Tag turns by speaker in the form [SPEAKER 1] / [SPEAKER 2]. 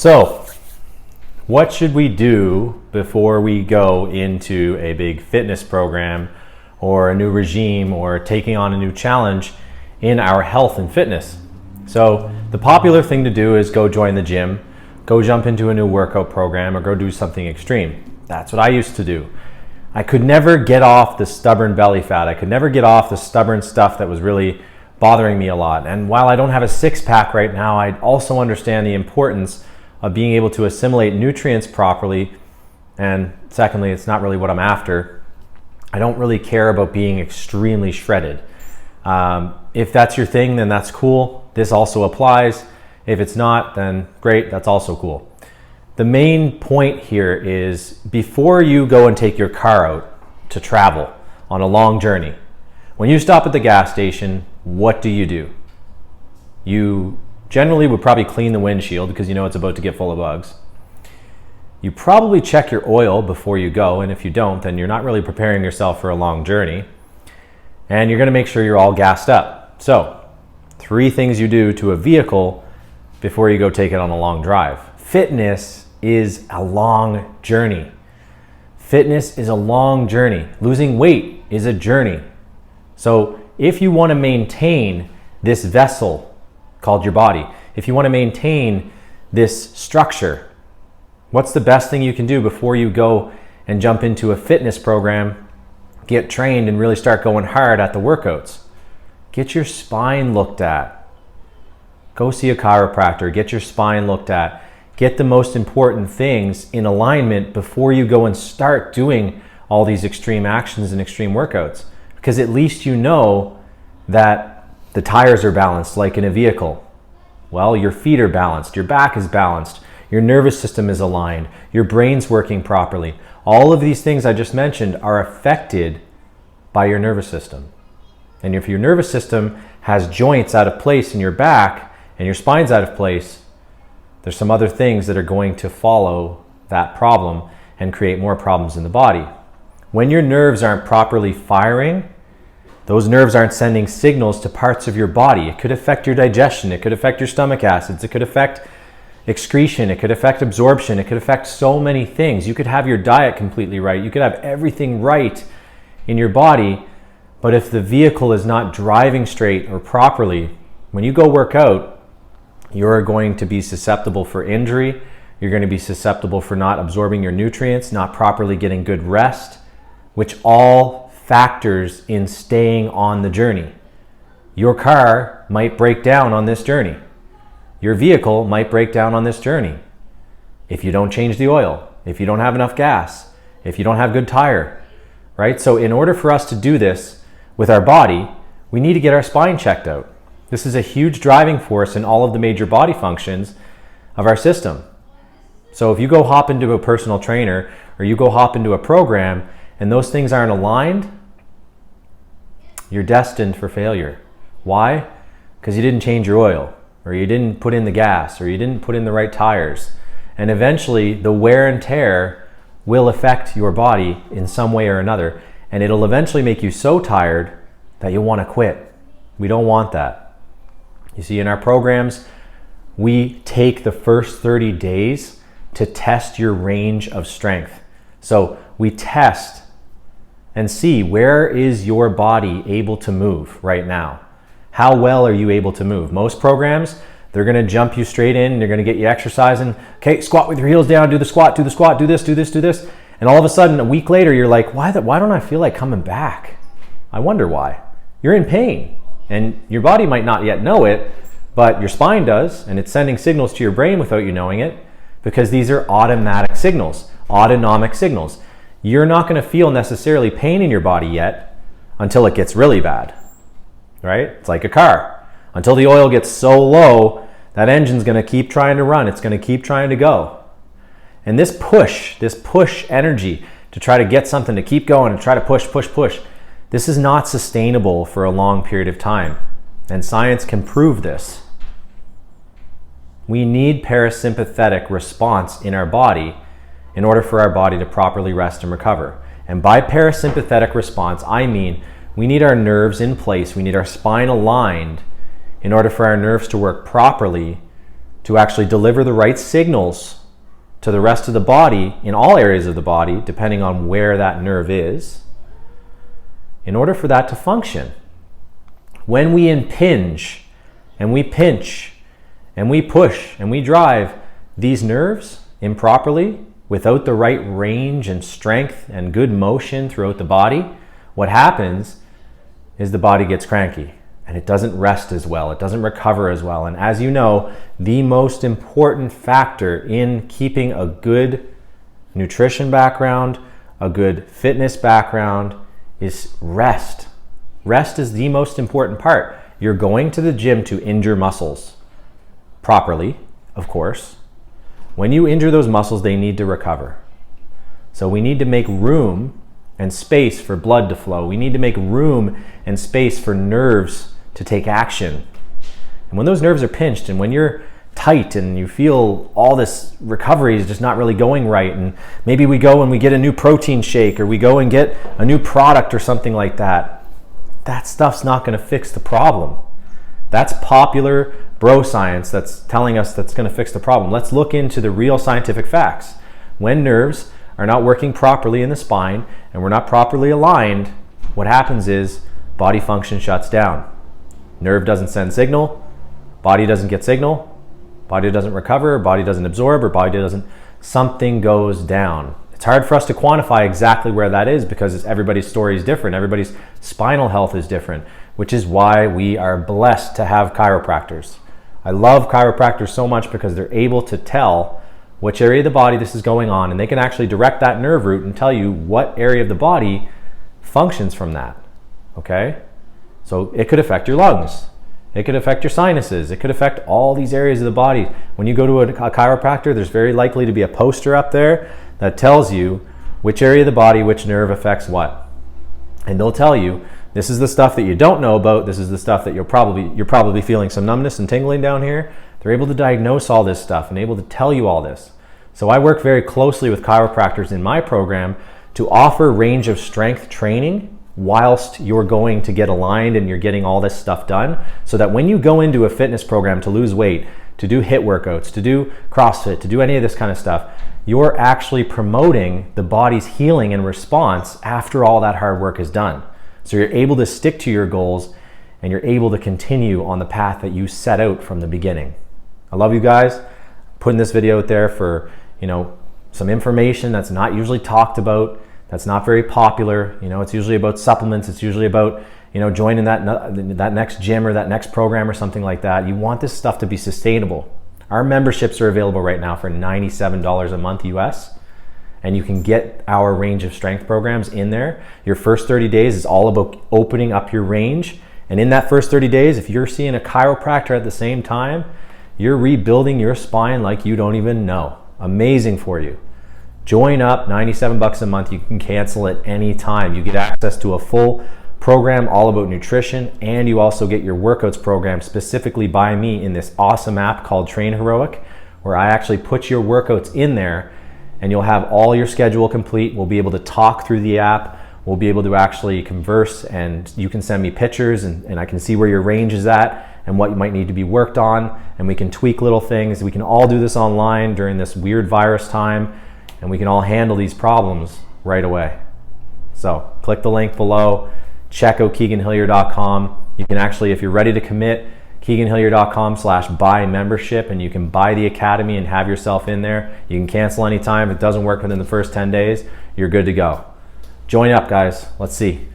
[SPEAKER 1] So, what should we do before we go into a big fitness program or a new regime or taking on a new challenge in our health and fitness? So, the popular thing to do is go join the gym, go jump into a new workout program, or go do something extreme. That's what I used to do. I could never get off the stubborn belly fat. I could never get off the stubborn stuff that was really bothering me a lot. And while I don't have a six-pack right now, I also understand the importance of being able to assimilate nutrients properly. And secondly, it's not really what I'm after. I don't really care about being extremely shredded. If that's your thing, then that's cool. This also applies. If it's not, then great, that's also cool. The main point here is before you go and take your car out to travel on a long journey, when you stop at the gas station, what do? You generally would probably clean the windshield because you know it's about to get full of bugs. You probably check your oil before you go, and if you don't, then you're not really preparing yourself for a long journey. And you're gonna make sure you're all gassed up. So, 3 things you do to a vehicle before you go take it on a long drive. Fitness is a long journey. Fitness is a long journey. Losing weight is a journey. So if you want to maintain this vessel called your body, if you want to maintain this structure, what's the best thing you can do before you go and jump into a fitness program, get trained and really start going hard at the workouts? Get your spine looked at. Go see a chiropractor, get your spine looked at. Get the most important things in alignment before you go and start doing all these extreme actions and extreme workouts. Because at least you know that the tires are balanced like in a vehicle. Well, your feet are balanced, your back is balanced, your nervous system is aligned, your brain's working properly. All of these things I just mentioned are affected by your nervous system. And if your nervous system has joints out of place in your back and your spine's out of place, there's some other things that are going to follow that problem and create more problems in the body. When your nerves aren't properly firing, those nerves aren't sending signals to parts of your body. It could affect your digestion, it could affect your stomach acids, it could affect excretion, it could affect absorption, it could affect so many things. You could have your diet completely right, you could have everything right in your body, but if the vehicle is not driving straight or properly, when you go work out, you're going to be susceptible for injury. You're going to be susceptible for not absorbing your nutrients, not properly getting good rest, which all factors in staying on the journey. Your car might break down on this journey. Your vehicle might break down on this journey. If you don't change the oil, if you don't have enough gas, if you don't have good tire, right? So in order for us to do this with our body, we need to get our spine checked out. This is a huge driving force in all of the major body functions of our system. So if you go hop into a personal trainer or you go hop into a program and those things aren't aligned, you're destined for failure. Why? Because you didn't change your oil, or you didn't put in the gas, or you didn't put in the right tires. And eventually the wear and tear will affect your body in some way or another, and it'll eventually make you so tired that you'll want to quit. We don't want that. You see, in our programs, we take the first 30 days to test your range of strength. So we test and see, where is your body able to move right now? How well are you able to move? Most programs, they're going to jump you straight in, they're going to get you exercising. Okay, squat with your heels down, do the squat, do this, do this, do this. And all of a sudden, a week later, you're like, why don't I feel like coming back? I wonder why. You're in pain. And your body might not yet know it, but your spine does, and it's sending signals to your brain without you knowing it, because these are automatic signals, autonomic signals. You're not going to feel necessarily pain in your body yet until it gets really bad, right? It's like a car. Until the oil gets so low, that engine's going to keep trying to run. It's going to keep trying to go. And this push energy to try to get something to keep going and try to push, this is not sustainable for a long period of time, and science can prove this. We need parasympathetic response in our body in order for our body to properly rest and recover. And by parasympathetic response, I mean we need our nerves in place, we need our spine aligned in order for our nerves to work properly to actually deliver the right signals to the rest of the body in all areas of the body, depending on where that nerve is, in order for that to function. When we impinge and we pinch and we push and we drive these nerves improperly, without the right range and strength and good motion throughout the body, what happens is the body gets cranky and it doesn't rest as well, it doesn't recover as well. And as you know, the most important factor in keeping a good nutrition background, a good fitness background, is rest. Rest is the most important part. You're going to the gym to injure muscles properly, of course. When you injure those muscles, they need to recover. So we need to make room and space for blood to flow. We need to make room and space for nerves to take action. And when those nerves are pinched and when you're tight and you feel all this recovery is just not really going right, and maybe we go and we get a new protein shake or we go and get a new product or something like that, that stuff's not going to fix the problem. That's popular bro science that's telling us that's going to fix the problem. Let's look into the real scientific facts. When nerves are not working properly in the spine and we're not properly aligned, what happens is body function shuts down. Nerve doesn't send signal, body doesn't get signal, body doesn't recover, body doesn't absorb, or body doesn't, something goes down. It's hard for us to quantify exactly where that is because everybody's story is different. Everybody's spinal health is different, which is why we are blessed to have chiropractors. I love chiropractors so much because they're able to tell which area of the body this is going on, and they can actually direct that nerve route and tell you what area of the body functions from that, okay? So it could affect your lungs. It could affect your sinuses. It could affect all these areas of the body. When you go to a chiropractor, there's very likely to be a poster up there that tells you which area of the body, which nerve affects what. And they'll tell you, this is the stuff that you don't know about. This is the stuff that you're probably feeling some numbness and tingling down here. They're able to diagnose all this stuff and able to tell you all this. So I work very closely with chiropractors in my program to offer range of strength training whilst you're going to get aligned and you're getting all this stuff done, so that when you go into a fitness program to lose weight, to do HIIT workouts, to do CrossFit, to do any of this kind of stuff, you're actually promoting the body's healing and response after all that hard work is done. So you're able to stick to your goals and you're able to continue on the path that you set out from the beginning. I love you guys. Putting this video out there for, some information that's not usually talked about, that's not very popular. It's usually about supplements. It's usually about, joining that next gym or that next program or something like that. You want this stuff to be sustainable. Our memberships are available right now for $97 a month US, and you can get our range of strength programs in there. Your first 30 days is all about opening up your range. And in that first 30 days, if you're seeing a chiropractor at the same time, you're rebuilding your spine like you don't even know. Amazing for you. Join up, $97 a month. You can cancel at any time. You get access to a full program all about nutrition, and you also get your workouts program specifically by me in this awesome app called Train Heroic, where I actually put your workouts in there and you'll have all your schedule complete. We'll be able to talk through the app. We'll be able to actually converse, and you can send me pictures and I can see where your range is at and what you might need to be worked on, and we can tweak little things. We can all do this online during this weird virus time, and we can all handle these problems right away. So click the link below, check out KeeganHillier.com. You can actually, if you're ready to commit, KeeganHillier.com/buy membership, and you can buy the academy and have yourself in there. You can cancel anytime. If it doesn't work within the first 10 days, you're good to go. Join up, guys. Let's see.